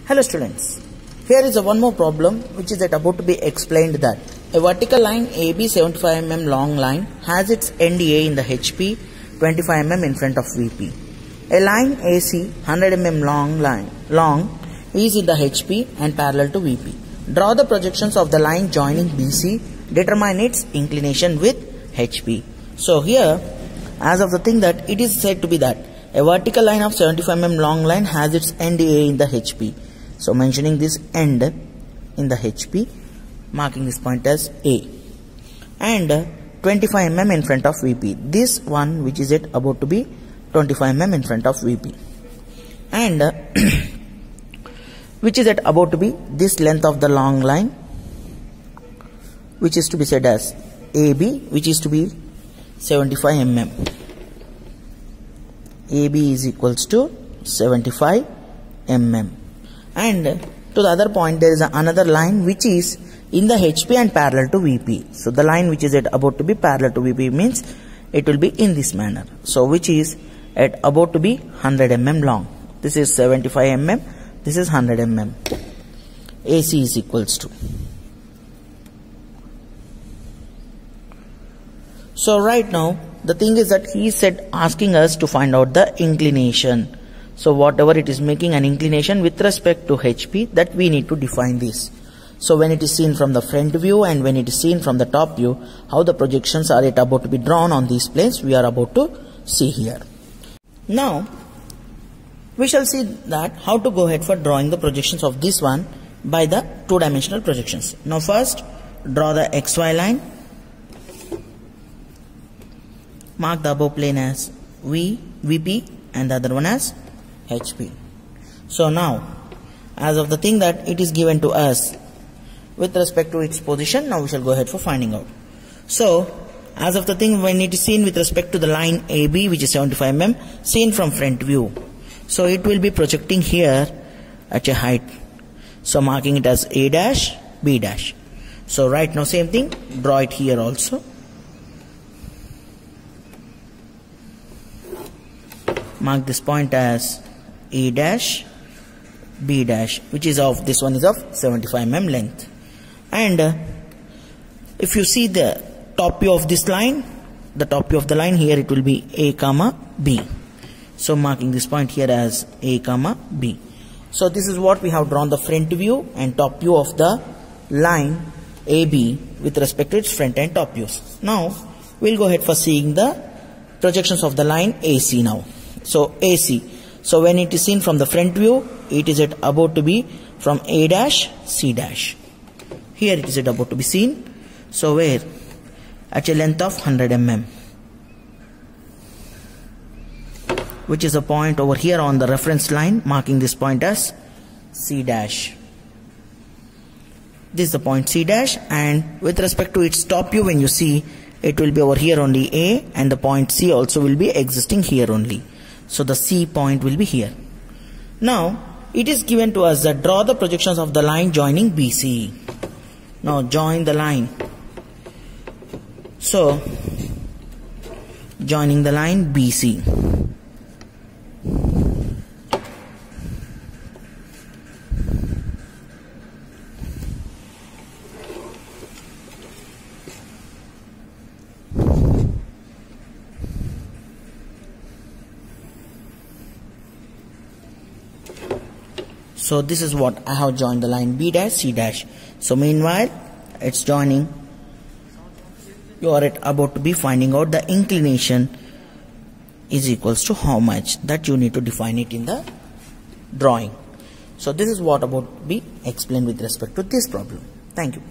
Hello students, here is one more problem which is about to be explained that a vertical line AB 75 mm long line has its end A in the HP 25 mm in front of VP. A line AC 100 mm long is in the HP and parallel to VP. Draw the projections of the line joining BC, determine its inclination with HP. So here, as of the thing that it is said to be that a vertical line of 75 mm long line has its end A in the HP. So mentioning this end in the HP, marking this point as A, and 25 mm in front of VP. This one which is about to be 25 mm in front of VP, and which is about to be this length of the long line, which is to be said as AB, which is to be 75 mm. AB is equals to 75 mm. And to the other point there is another line which is in the HP and parallel to VP. So the line which is about to be parallel to VP means it will be in this manner. So which is about to be 100 mm long. This is 75 mm. This is 100 mm. AC is equals to. So right now the thing is that he said asking us to find out the inclination. So whatever it is making an inclination with respect to HP, that we need to define this. So when it is seen from the front view and when it is seen from the top view, how the projections are about to be drawn on these planes, we are about to see here. Now we shall see that how to go ahead for drawing the projections of this one by the two-dimensional projections. Now first draw the XY line. Mark the above plane as VP and the other one as HP. So now, as of the thing that it is given to us with respect to its position, now we shall go ahead for finding out. So, as of the thing when it is seen with respect to the line AB, which is 75 mm, seen from front view. So it will be projecting here at a height. So marking it as A dash, B dash. So right now same thing, draw it here also. Mark this point as A dash, B dash, which is of, this one is of 75 mm length. And if you see the top view of this line, the top view of the line here, it will be A comma B. So marking this point here as A comma B. So this is what we have drawn, the front view and top view of the line AB with respect to its front and top views. Now we'll go ahead for seeing the projections of the line AC now. So AC. So when it is seen from the front view, it is about to be from A dash, C dash. Here it is about to be seen. So where? At a length of 100 mm. Which is a point over here on the reference line, marking this point as C dash. This is the point C dash, and with respect to its top view, when you see, it will be over here only A, and the point C also will be existing here only. So the C point will be here. Now it is given to us that draw the projections of the line joining BC. Now join the line. So joining the line BC. So this is what I have joined the line B dash, C dash. So meanwhile, it's joining. You are about to be finding out the inclination is equals to how much. That you need to define it in the drawing. So this is what about to be explained with respect to this problem. Thank you.